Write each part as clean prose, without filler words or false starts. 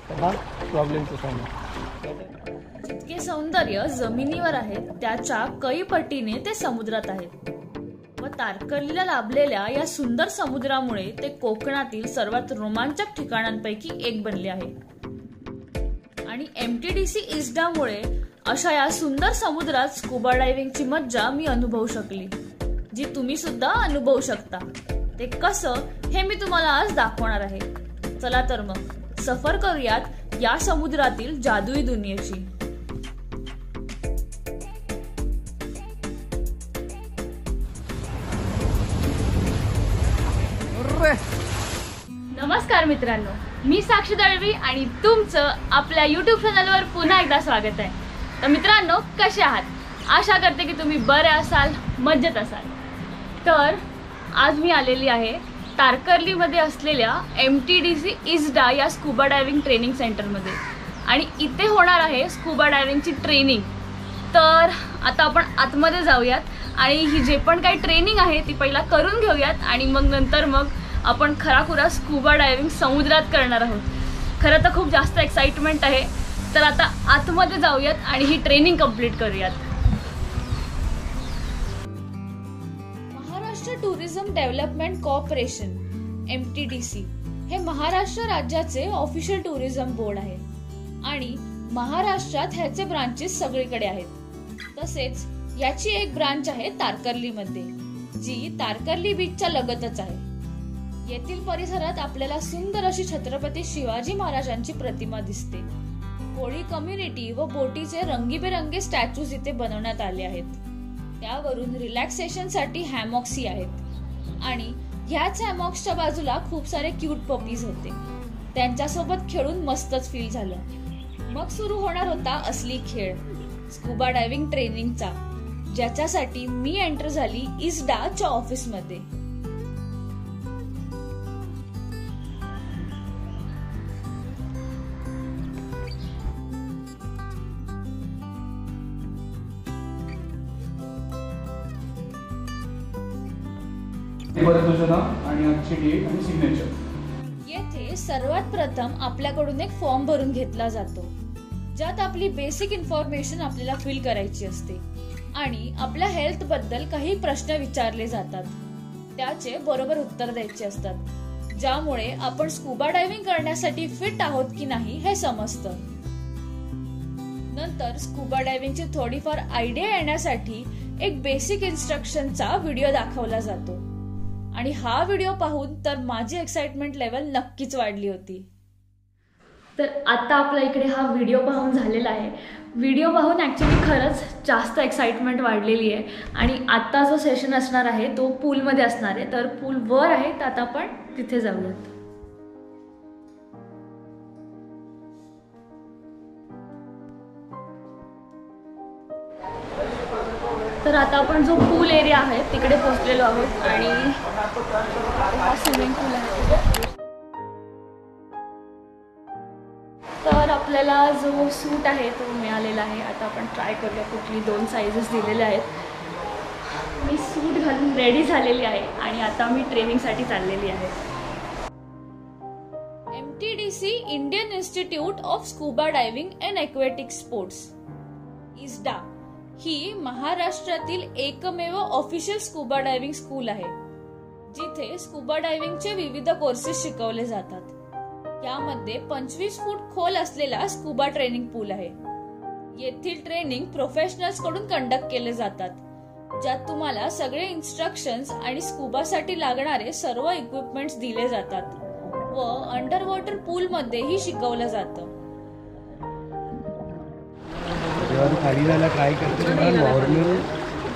तर हा प्रॉब्लेमचा सामना. जितके सौंदर्य जमिनीवर आहे त्याच्या कई पटीने ते समुद्रात आहे व तारकर्लीला लाभलेल्या या सुंदर समुद्रामुळे ते कोकणातील सर्वात रोमांचक ठिकाणांपैकी एक बनले आहे. आणि MTDC इस्डामुळे अशा या सुंदर समुद्रात स्कुबा डायव्हिंगची मज्जा मी अनुभवू शकली, जी तुम्ही सुद्धा अनुभवू शकता. ते कसं हे मी तुम्हाला आज दाखवणार आहे. चला तर मग सफर करूयात या समुद्रातील जादुई दुनियेची. नमस्कार मित्रांनो, मी साक्षी दळवी आणि तुमचं आपल्या YouTube चॅनलवर पुन्हा एकदा स्वागत आहे. तर मित्रांनो, कसे आहात? आशा करते की तुम्ही बरे असाल, मजेत असाल. तर आज मी आलेली आहे तारकर्लीमध्ये असलेल्या MTDC इस्डा या स्कुबा डायव्हिंग ट्रेनिंग सेंटरमध्ये आणि इथे होणार आहे स्कुबा डायव्हिंगची ट्रेनिंग. तर आता आपण आतमध्ये जाऊयात आणि ही जे पण काही ट्रेनिंग आहे ती पहिला करून घेऊयात आणि नंतर आपण खराखुरा स्कुबा डायव्हिंग समुद्रात करणार आहोत. खरं तर खूप जास्त एक्साइटमेंट आहे. तर आता आतमध्ये जाऊयात आणि ही ट्रेनिंग कंप्लीट करूयात. Maharashtra tourism development corporation MTDC हे महाराष्ट्र राज्याचे ऑफिशियल टुरिझम बोर्ड आहे आणि महाराष्ट्रात ह्याचे ब्रांचेस सगळीकडे आहेत. तसेच याची एक ब्रांच आहे तारकर्लीमध्ये, जी तारकर्ली बीचच्या लगतच आहे. येथील परिसरात आपल्याला सुंदर अशी छत्रपती शिवाजी महाराजांची प्रतिमा दिसते. कोळी कम्युनिटी व बोटीचे रंगीबेरंगी स्टॅच्यूज इथे बनवण्यात आले आहेत. त्यावरून रिलॅक्सेशन साठी हॅमॉक्सही आहेत आणि ह्याच हॅमॉक्सच्या बाजूला खूप सारे क्यूट पपीज होते. त्यांच्यासोबत खेळून मस्तच फील झालं. मग सुरू होणार होता असली खेळ, स्कुबा डायव्हिंग ट्रेनिंगचा, ज्याच्यासाठी मी एंटर झाली इस्डाच्या ऑफिसमध्ये. आणि आजची डेट आणि सिग्नेचर. येथे सर्वात प्रथम आपल्याकडून एक फॉर्म भरून घेतला जातो, ज्यात आपली बेसिक इन्फॉर्मेशन आपल्याला फिल करायची असते आणि आपल्या हेल्थ बद्दल काही प्रश्न विचारले जातात. त्याचे बरोबर उत्तर द्यायचे असतात, ज्यामुळे आपण स्कुबा डायव्हिंग करण्यासाठी फिट आहोत की नाही हे समजतं. नंतर स्कुबा डायव्हिंगची थोडीफार आयडिया येण्यासाठी एक बेसिक इन्स्ट्रक्शनचा व्हिडिओ दाखवला जातो आणि हा व्हिडिओ पाहून तर माझी एक्साइटमेंट लेवल नक्कीच वाढली होती. तर आता आपल्या इकडे हा व्हिडिओ पाहून झालेला आहे. व्हिडिओ पाहून ॲक्च्युली खरंच जास्त एक्साइटमेंट वाढलेली आहे आणि आत्ता जो सेशन असणार आहे तो पूलमध्ये असणार आहे. तर पूल वर आहे, तर आता आपण तिथे जाऊयात. तर आता आपण जो पूल एरिया आहे तिकडे पोहोचलेलो आहोत आणि हा स्विमिंग पूल आहे. तर आपल्याला जो सूट आहे तो मिळालेला आहे. आता आपण ट्राय करूया. कुठली 2 साइजेस दिलेले आहेत. मी सूट घालून रेडी झालेली आहे आणि आता मी ट्रेनिंगसाठी चाललेली आहे. MTDC Indian institute of scuba diving and aquatic sports ISDA ही महाराष्ट्रातील एकमेव ऑफिशियल स्कुबा डायव्हिंग स्कूल आहे, जिथे स्कुबा डायव्हिंगचे विविध कोर्सेस शिकवले जातात. यामध्ये 25 फूट खोल असलेला स्कुबा ट्रेनिंग पूल आहे. येथील ट्रेनिंग प्रोफेशनल्स कडून कंडक्ट केले जातात, ज्यात तुम्हाला सगळे इन्स्ट्रक्शन्स आणि स्कुबासाठी लागणारे सर्व इक्विपमेंट्स दिले जातात व अंडर वॉटर पूल मध्येही शिकवलं जातं. जेव्हा तू खाली जायला ट्राय करते तेव्हा नॉर्मल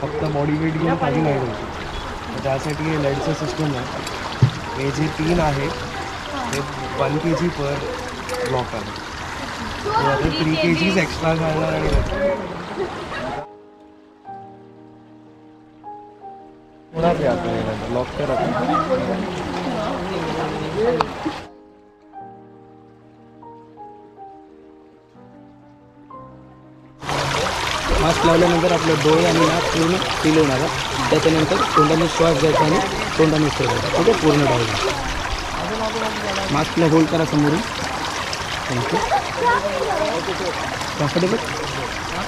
फक्त बॉडी वेट घेऊन खाली नाही जाऊ शकत. त्यासाठी हे लेडचं सिस्टम आहे. हे जे 3 आहे ते 1 kg पर ब्लॉक आहे. 3 kgs एक्स्ट्रा घालणार आणि पुन्हा ते आता लॉक करा. मास्क लावल्यानंतर आपलं डोळे आणि नाक पूर्ण फील होणार. त्याच्यानंतर तोंडाने श्वास घ्यायचा आणि तोंडाने सोडायचा. ओके, पूर्ण डायव्हिंग. मास्कला होल्ड करा समोरून. थँक्यू. कम्फर्टेबल.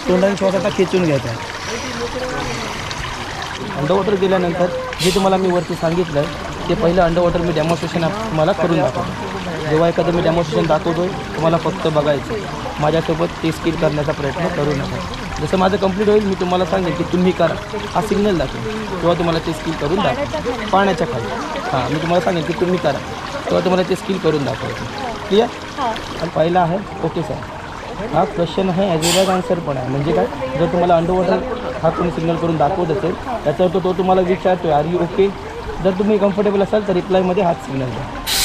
तोंडाने श्वास आता खेचून घ्यायचा आहे. अंडरवॉटर गेल्यानंतर जे तुम्हाला मी वरती सांगितलं ते पहिलं अंडरवॉटर मी डेमॉन्स्ट्रेशन तुम्हाला करून दाखवतो. जेव्हा एखादं मी डेमॉन्स्ट्रेशन दाखवतो तुम्हाला फक्त बघायचं, माझ्यासोबत ते स्किल करण्याचा प्रयत्न करू नका. जसं माझं कंप्लीट होईल मी तुम्हाला सांगेन की तुम्ही करा, हा सिग्नल दाखवेल तेव्हा तुम्हाला ते स्किल करून दाखवेल. पाण्याच्या खाली हां मी तुम्हाला सांगेन की तुम्ही करा तेव्हा तुम्हाला ते स्किल करून दाखवायचं. क्लिअर. आणि पहिला आहे ओके सर. हा क्वेश्चन आहे ॲज वेल ॲज आन्सर पण आहे. म्हणजे काय, जर तुम्हाला अंडरवॉटर हा कोणी सिग्नल करून दाखवत असेल त्याच्यावर तो तुम्हाला विचारतो आहे आर यू ओके. जर तुम्ही कम्फर्टेबल असाल तर रिप्लायमध्ये हाच सिग्नल द्या.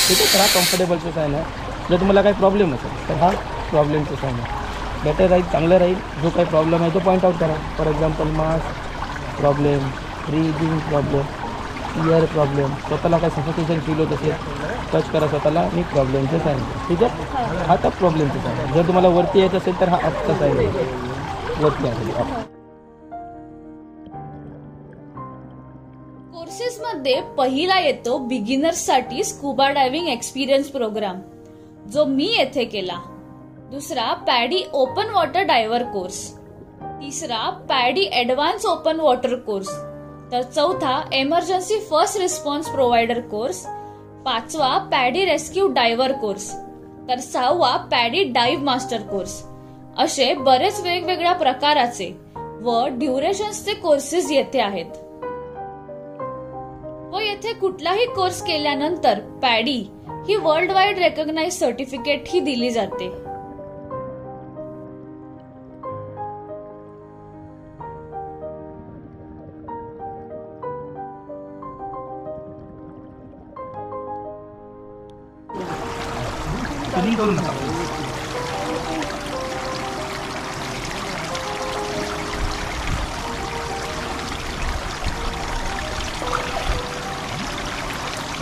ठीक आहे. तर हा कम्फर्टेबलचं साईन आहे. जर तुम्हाला काही प्रॉब्लेम असेल तर हा प्रॉब्लेमचं साईन आहे. बेटर राहील, चांगलं राहील. जो काही प्रॉब्लेम आहे तो पॉईंट आउट करा. For example mass problem, breathing problem, year problem, स्वतःला काय सफोकेशन फील होत असेल टच करा स्वतःला मी प्रॉब्लेमचं साईन. ठीक आहे. हा तर प्रॉब्लेमचं साईन आहे. जर तुम्हाला वरती यायचं असेल तर हा अपचा साईन आहे. वरती आहे अप. कोर्सेसमध्ये पहिला येतो बिगिनर्ससाठी स्कुबा डायव्हिंग एक्सपिरियन्स प्रोग्राम जो मी येथे केला. दुसरा PADI open water diver course. तिसरा PADI advance open water course. तर चौथा emergency first response provider course. पाचवा पॅडी रेस्क्यू डायव्हर कोर्स. तर सहावा पॅडी डाईव्ह मास्टर कोर्स. असे बरेच वेगवेगळ्या प्रकाराचे व ड्युरेशन्सचे कोर्सेस येथे आहेत. व येथे कुठलाही कोर्स केल्यानंतर पॅडी ही वर्ल्ड वाईड रेकॉग्नाइज सर्टिफिकेट ही दिली जाते. करू नका.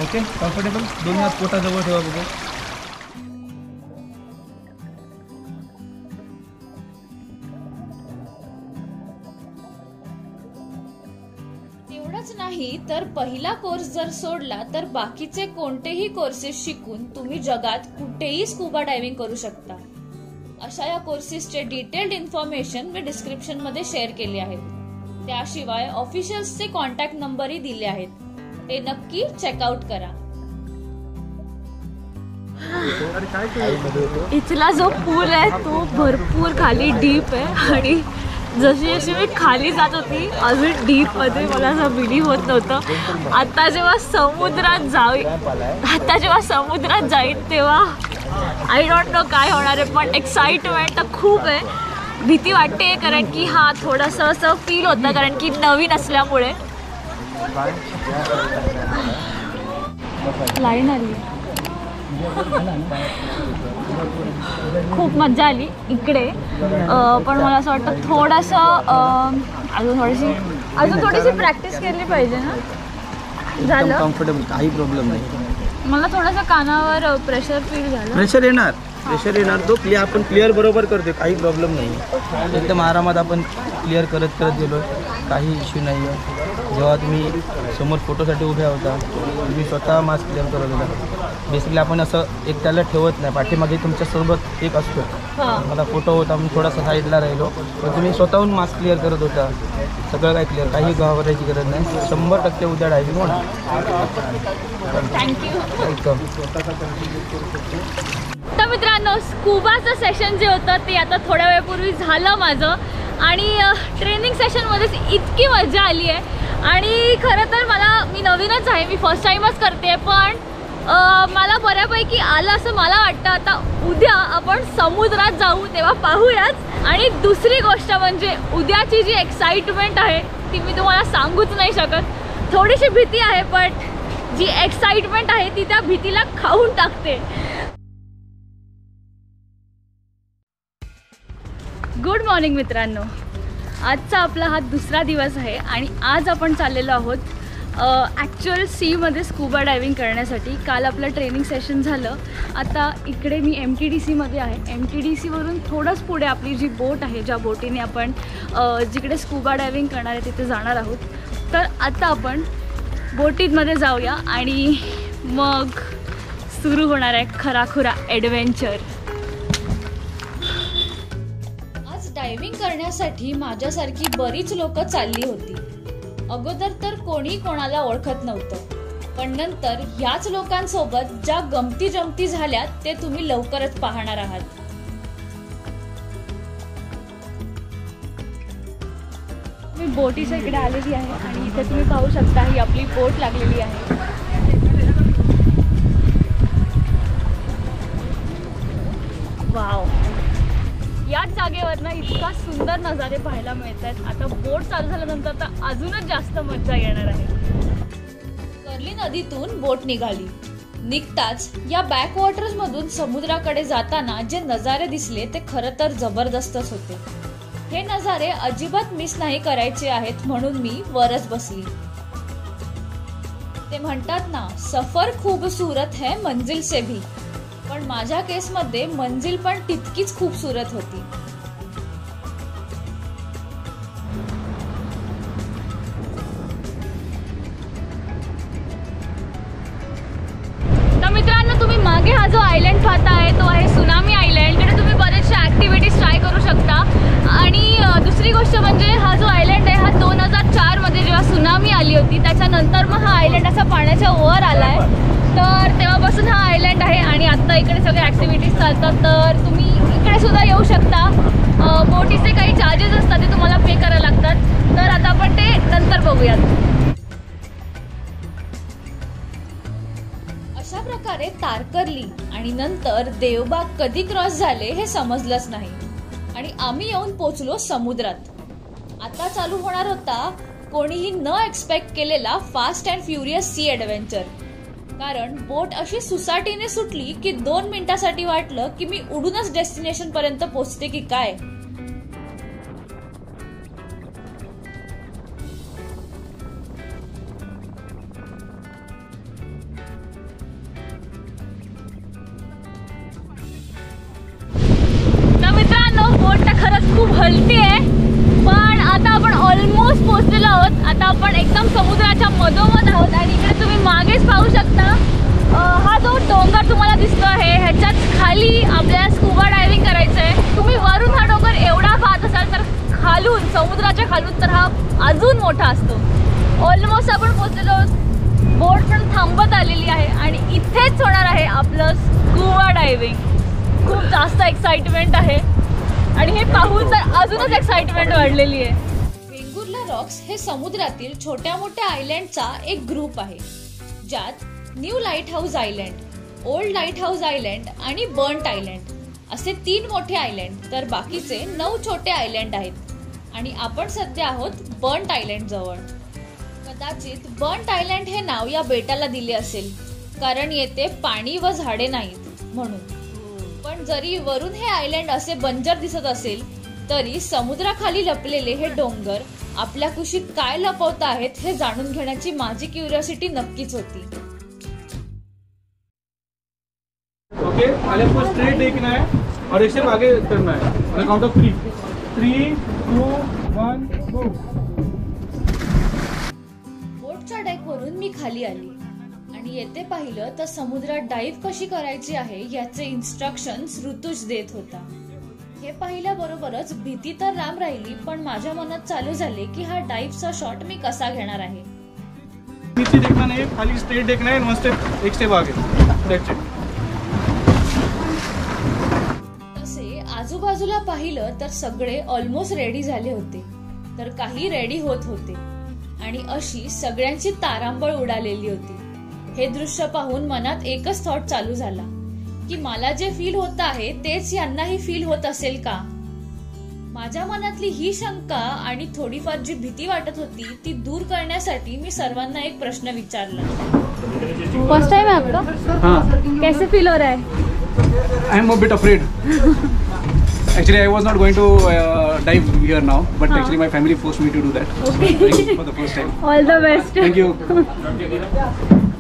ओके. कम्फर्टेबल. दोन्ही हात पोटाजवळ ठेवा बघू. तेवढंच नाही तर पहिला कोर्स जर सोडला तर बाकीचे कोणतेही कोर्सेस शिकून तुम्ही जगात कुठेही स्कुबा डायव्हिंग करू शकता. अशा या कोर्सेसचे डिटेल्ड इन्फॉर्मेशन मी डिस्क्रिप्शन मध्ये शेअर केले आहेत. त्याशिवाय ऑफिशियल्सचे कॉन्टॅक्ट नंबरही दिले आहेत. ते नक्की चेकआउट करा. इथला जो पूल आहे तो भरपूर खाली डीप आहे आणि जशी जशी मी खाली जात होती अजून डीप मध्ये मला असं बिलीव्ह होत नव्हतं. आता जेव्हा समुद्रात जाईल तेव्हा आय डोंट नो काय होणार आहे, पण एक्साइटमेंट तर खूप आहे. भीती वाटते कारण की हा थोडंसं असं फील होतं कारण की नवीन असल्यामुळे. लाईन आली. खूप मजा आली इकडे. पण मला असं वाटतं थोडंसं अजून थोडीशी प्रॅक्टिस केली पाहिजे ना. झालं कम्फर्टेबल, काही प्रॉब्लेम नाही. मला थोडंसं कानावर प्रेशर फील झालं. प्रेशर येणार तो आपण क्लिअर बरोबर करतो, काही प्रॉब्लेम नाही. एकदम आरामात आपण क्लिअर करत गेलो, काही इश्यू नाही आहे. जेव्हा तुम्ही समोर फोटोसाठी उभ्या होता तुम्ही स्वतः मास्क क्लिअर करत होता. बेसिकली आपण असं एक त्याला ठेवत नाही, पाठीमागे तुमच्यासोबत एक असतो. मला फोटो होता मी थोडासा साईडला राहिलो, पण तुम्ही स्वतःहून मास्क क्लिअर करत होता. सगळं काय क्लिअर, काही घाबरायची गरज नाही. 100% उद्या डायव्हिंग होणार. थँक्यू. वेलकम. तर मित्रांनो, स्कुबाचं सेशन जे होतं ते आता थोड्या वेळापूर्वी झालं माझं आणि ट्रेनिंग सेशनमध्येच इतकी मजा आली आहे. आणि खरं तर मी नवीनच आहे, मी फर्स्ट टाईमच करते, पण मला बऱ्यापैकी आलं असं मला वाटतं. आता उद्या आपण समुद्रात जाऊ तेव्हा पाहूयाच. आणि दुसरी गोष्ट म्हणजे उद्याची जी एक्साइटमेंट आहे ती मी तुम्हाला सांगूच नाही शकत. थोडीशी भीती आहे, पण जी एक्साइटमेंट आहे ती त्या भीतीला खाऊन टाकते. गुड मॉर्निंग मित्रांनो. आजचा आपला हा दुसरा दिवस आहे आणि आज आपण चाललेलो आहोत ॲक्च्युअल सीमध्ये स्कुबा डायव्हिंग करण्यासाठी. काल आपलं ट्रेनिंग सेशन झालं. आता इकडे मी MTDCमध्ये आहे. MTDCवरून थोडंच पुढे आपली जी बोट आहे, ज्या बोटीने आपण जिकडे स्कुबा डायव्हिंग करणार आहे तिथे जाणार आहोत. तर आता आपण बोटीमध्ये जाऊया आणि मग सुरू होणार आहे खराखुरा ॲडव्हेंचर. डायव्हिंग करण्यासाठी माझ्यासारखी बरीच लोक चालली होती. अगोदर तर कोणी कोणाला ओळखत नव्हतं, पण नंतर ह्याच लोकांसोबत ज्या गमती जमती झाल्यात ते तुम्ही लवकरच पाहणार आहात. मी बोटीच्या इकडे आलेली आहे आणि इथे तुम्ही पाहू शकता ही आपली बोट लागलेली आहे. वाव, याच जागेवर ना इतका सुंदर नजारे पाहायला मिळत आहेत. आता बोट चालू झाल्यानंतर तर अजूनच जास्त मजा येणार आहे. कर्ली नदीतून बोट निघाली. निघताच या बॅकवॉटर्स मधून समुद्राकडे जाताना जे नजारे दिसले ते खरं तर जबरदस्तच होते. हे नजारे अजिबात मिस नाही करायचे आहेत म्हणून मी वरच बसली. ते म्हणतात ना, सफर खूबसूरत है मंजिल से भी, पण माझ्या केसमध्ये मंजिल पण तितकीच खूबसूरत होती. तर मित्रांनो, तुम्ही मागे हा जो आयलँड पाहताय तो आहे सुनामी आयलँड. तिथे तुम्ही बरेचशा ॲक्टिव्हिटीज ट्राय करू शकता. आणि दुसरी गोष्ट म्हणजे हा जो आयलँड आहे हा 2004 मध्ये जेव्हा सुनामी आली होती त्याच्यानंतर मग हा आयलँड असा पाण्याच्या वर आलाय. तर तेव्हापासून हा आयलँड आहे आणि आता इकडे सगळे ॲक्टिव्हिटीज चालतात. तर तुम्ही इकडे सुद्धा येऊ शकता. बोटीचे काही चार्जेस असतात ते तुम्हाला पे करायला लागतात. तर आता आपण ते नंतर बघूयात. अशा प्रकारे तारकर्ली आणि नंतर देवबाग कधी क्रॉस झाले हे समजलंच नाही आणि आम्ही येऊन पोचलो समुद्रात. आता चालू होणार होता कोणीही न एक्सपेक्ट केलेला fast and furious sea adventure. कारण बोट अशी सुसाटीने सुटली की 2 मिनिटासाठी वाटलं की मी उडूनच डेस्टिनेशन पर्यंत पोहोचते की काय. बोट तर खरंच खूप हलती आहे, पण आता आपण ऑलमोस्ट पोहोचलेलो आहोत. आता आपण एकदम समुद्राच्या मधोमध आहोत आणि इकडे तुम्ही मागेच पाहू शकता हा जो डोंगर तुम्हाला दिसतो आहे ह्याच्याच खाली आपल्याला स्कुबा डायव्हिंग करायचं आहे. तुम्ही वरून हा डोंगर एवढा पाहत असाल तर खालून समुद्राच्या खालून तर हा अजून मोठा असतो. ऑलमोस्ट आपण पोहोचलेलो आहोत. बोट पण थांबत आलेली आहे आणि इथेच होणार आहे आपलं स्कुबा डायव्हिंग. खूप जास्त एक्साइटमेंट आहे आणि हे पाहून तर अजूनच एक्साइटमेंट वाढलेली आहे. वेंगुर्ला रॉक्स हे समुद्रातील छोट्या मोठ्या आयलँडचा एक ग्रुप आहे, ज्यात new light house island, old light house island आणि बर्न्ट आयलँड असे 3 मोठे आयलँड तर बाकीचे 9 छोटे आयलँड आहेत. आणि आपण सध्या आहोत बर्न्ट आयलँड जवळ. कदाचित बर्न्ट आयलँड हे नाव या बेटाला दिले असेल कारण येथे पाणी व झाडे नाहीत म्हणून. पण जरी वरून हे आयलँड असे बंजर दिसत असेल तरी समुद्राखाली लपलेले हे डोंगर आपल्या कुशीत काय लपवत आहेत हे जाणून घेण्याची माझी क्युरियोसिटी नक्कीच होती. ओके, पहले आपको स्ट्रेट देखना है और एक स्टेप आगे करना है. On count of 3. 3, 2, 1, गो. बोटच्या डेकवरून मी खाली आली आणि येथे पाहिलं तर समुद्रात डाईव्ह कशी करायची आहे याचे इन्स्ट्रक्शन्स ऋतुज देत होता. हे पाहिल्याबरोबरच भीती तर लांब राहिली, पण माझ्या मनात चालू झाले की हा डाईव्हचा शॉट मी कसा घेणार आहे. नीचे देखना नहीं, खाली स्ट्रेट देखना है. वन स्टेप, एक स्टेप आगे. That's it. तसे आजूबाजूला पाहिलं तर सगळे ऑलमोस्ट रेडी झाले होते, तर काही रेडी होत होते आणि अशी सगळ्यांची तारांबळ उडालेली होती. हे दृश्य पाहून मनात एकच थॉट चालू झाला की मला जे फील होत आहे तेच यांनाही फील होत असेल का. माझ्या मनातली ही शंका आणि थोडीफार जी भीती वाटत होती ती दूर करण्यासाठी मी सर्वांना एक प्रश्न विचारला. फर्स्ट टाइम है आपका? हाँ. कैसे फील हो रहा है? I am a bit afraid. Actually, I was not going to dive here now, but actually my family forced me to do that. Okay. For the first time. All the best. Thank you.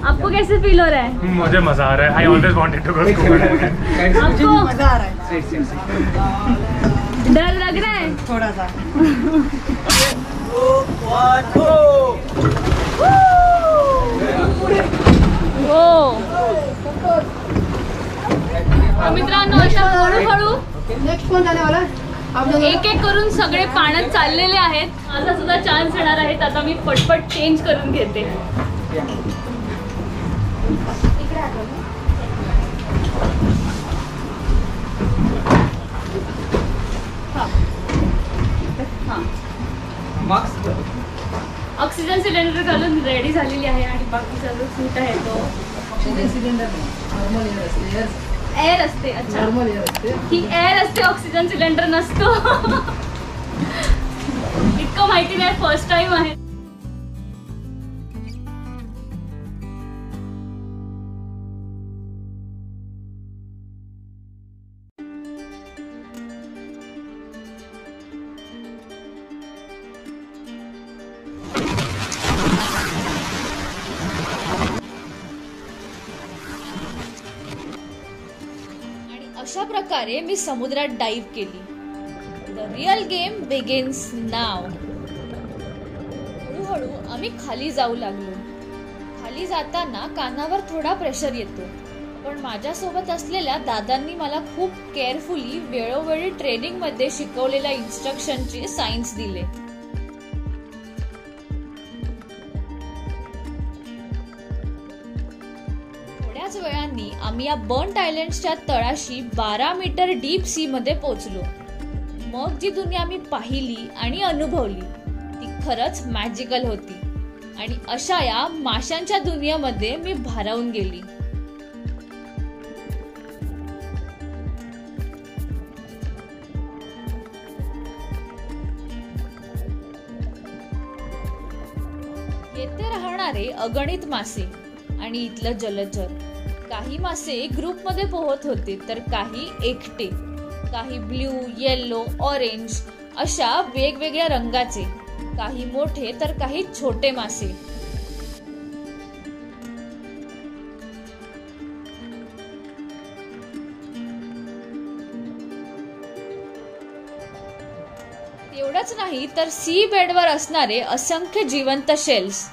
आपको कैसे feel हो रहा है? मुझे मजा आ रहा है. I always wanted to go scuba diving. आपको मजा आ रहा है. डर लग रहा है? थोड़ा सा. मित्रांनो अशा हळूहळू नेक्स्ट कौन जाने वाला है? एक एक करून सगळे पाण्यात चाललेले आहेत. माझा सुद्धा चान्स येणार आहे. आता मी पटपट चेंज करून घेते. ऑक्सिजन सिलेंडर घालून रेडी झालेली आहे आणि बाकीचा जो सूट आहे तो ऑक्सिजन सिलेंडर एअर असते. अच्छा, ही एअर असते, ऑक्सिजन सिलेंडर नसतो. इतकं माहिती नाही, फर्स्ट टाइम आहे. अशा प्रकारे मी समुद्रात डाईव्ह केली. द रिअल गेम बिगिन्स नाव. हळूहळू आम्ही खाली जाऊ लागलो. खाली जाताना कानावर थोडा प्रेशर येतो, पण माझ्यासोबत असलेल्या दादांनी मला खूप केअरफुली वेळोवेळी ट्रेनिंग मध्ये शिकवलेल्या इन्स्ट्रक्शनचे सायन्स दिले. थोड्याच वेळांनी आम्ही या बर्न्ट आयलँड्सच्या तळाशी 12 मीटर डीप सी मध्ये पोहोचलो. मग जी दुनिया मी पाहिली आणि अनुभवली ती खरंच मॅजिकल होती आणि अशा या माशांच्या दुनियेमध्ये मी भारावून गेली. येथे राहणारे अगणित मासे आणि इथलं जलचर. काही मासे ग्रुपमध्ये पोहत होते तर काही एकटे, काही ब्ल्यू, येलो, ऑरेंज अशा वेगवेगळ्या रंगाचे, काही मोठे तर काही छोटे मासे. एवढंच नाही तर सी बेडवर असणारे असंख्य जिवंत शेल्स,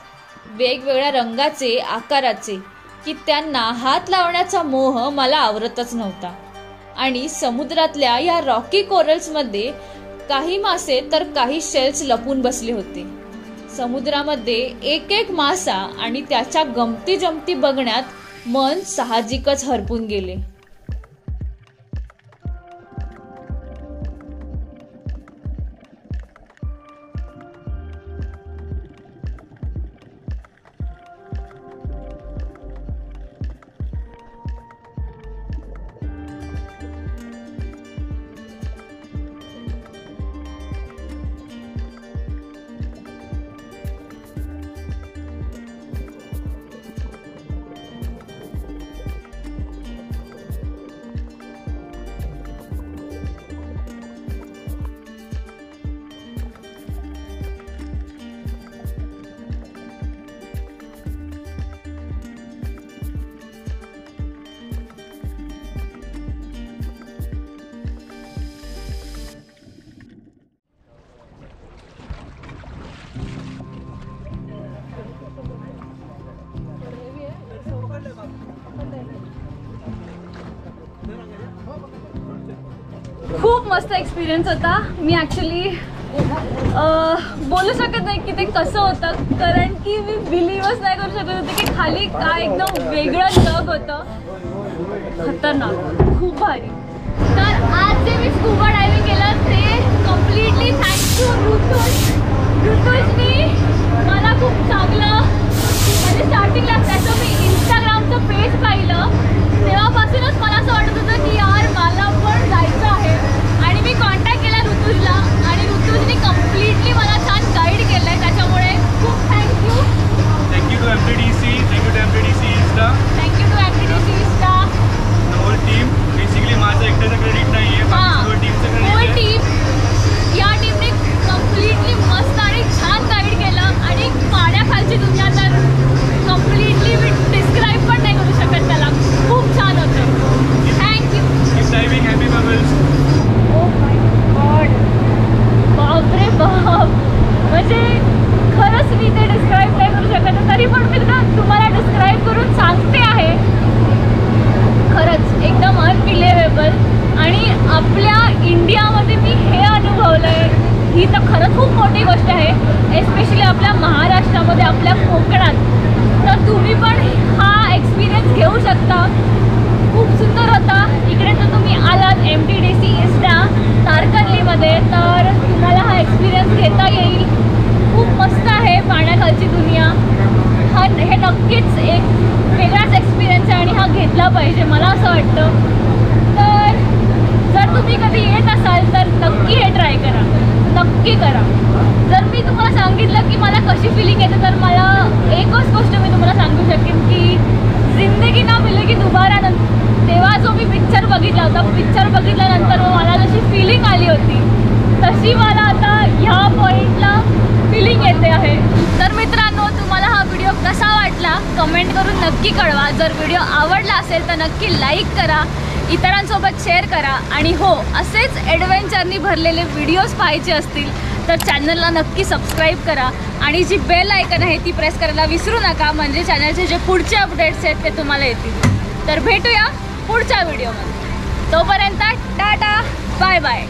वेगवेगळ्या रंगाचे, आकाराचे, की त्यांना हात लावण्याचा मोह मला आवरतच नव्हता. आणि समुद्रातल्या या रॉकी कोरल्स मध्ये काही मासे तर काही शेल्स लपून बसले होते. समुद्रामध्ये एक एक मासा आणि त्याच्या गमती जमती बघण्यात मन साहजिकच हरपून गेले. खूप मस्त एक्सपिरियन्स होता. मी ॲक्च्युली बोलू शकत नाही की ते कसं होतं, कारण की मी बिलीव्हच नाही करू शकत होते की खाली काय एकदम वेगळं जग होतं. खतरनाक, खूप भारी. तर आज जे मी स्कूबा डायव्हिंग केलं ते कम्प्लिटली थँक्स टू ऋतुजनी मला खूप चांगलं, म्हणजे स्टार्टिंगला त्याचं मी इंस्टाग्रामचं पेज पाहिलं तेव्हापासूनच मला असं वाटत होतं की यार मला पण जायचं आहे. आणि मी कॉन्टॅक्ट केला ऋतुजला आणि ऋतुजनी कम्प्लिटली मला छान गाईड केलं आहे. त्याच्यामुळे खूप thank you to MTDC, Insta. Thank you to MTDC Insta. The whole team. Basically माझं एकट्याचं क्रेडिट नाही आहे, हां, टीमचं क्रेडिट होल टीम. या टीमने कम्प्लिटली मस्त आणि छान गाईड केलं आणि पाण्याखालची दुनिया तर कम्प्लिटली मी डिस्क्राईब पण नाही करू शकत त्याला. खूप छान होतं. Thank you. Keep diving, happy bubbles. Oh my God, बापरे बाप, म्हणजे खरंच मी ते डिस्क्राईब नाही करू शकत. तरी पण मी तुम्हाला डिस्क्राईब करून सांगते आहे. खरंच एकदम अनबिलिव्हेबल. आणि आपल्या इंडियामध्ये मी हे झालं आहे ही तर खरंच खूप मोठी गोष्ट आहे, एस्पेशली आपल्या महाराष्ट्रामध्ये, आपल्या कोकणात. तर तुम्ही पण हा एक्सपिरियन्स घेऊ शकता. खूप सुंदर होता. इकडे तर तुम्ही आलात MTDC इस्टा तारकर्लीमध्ये, तर तुम्हाला हा एक्सपिरियन्स घेता येईल. खूप मस्त आहे पाण्याखालची दुनिया. हे नक्कीच एक वेगळाच एक्सपिरियन्स आहे आणि हा घेतला पाहिजे मला असं वाटतं. तर जर तुम्ही कधी येत असाल तर नक्की हे ट्राय करा, नक्की करा. जर मी तुम्हाला सांगितलं की मला कशी फिलिंग येते तर मला एकच गोष्ट मी तुम्हाला सांगू शकेन की जिंदगी ना मिलेगी दोबारा. तेव्हा जो मी पिक्चर बघितला होता, पिक्चर बघितल्यानंतर मला जशी फिलिंग आली होती तशी मला आता ह्या पॉईंटला फिलिंग येते आहे. तर मित्रांनो, तुम्हाला हा व्हिडिओ कसा वाटला कमेंट करून नक्की कळवा. जर व्हिडिओ आवडला असेल तर नक्की लाईक करा, इतरांसोबत शेअर करा आणि हो, असेच ॲडव्हेंचरनी भरलेले व्हिडिओज पाहायचे असतील तर चॅनलला नक्की सबस्क्राईब करा आणि जी बेल आयकन आहे ती प्रेस करायला विसरू नका, म्हणजे चॅनलचे जे पुढचे अपडेट्स आहेत ते तुम्हाला येतील. तर भेटूया पुढच्या व्हिडिओमध्ये. तोपर्यंत टाटा, बाय बाय.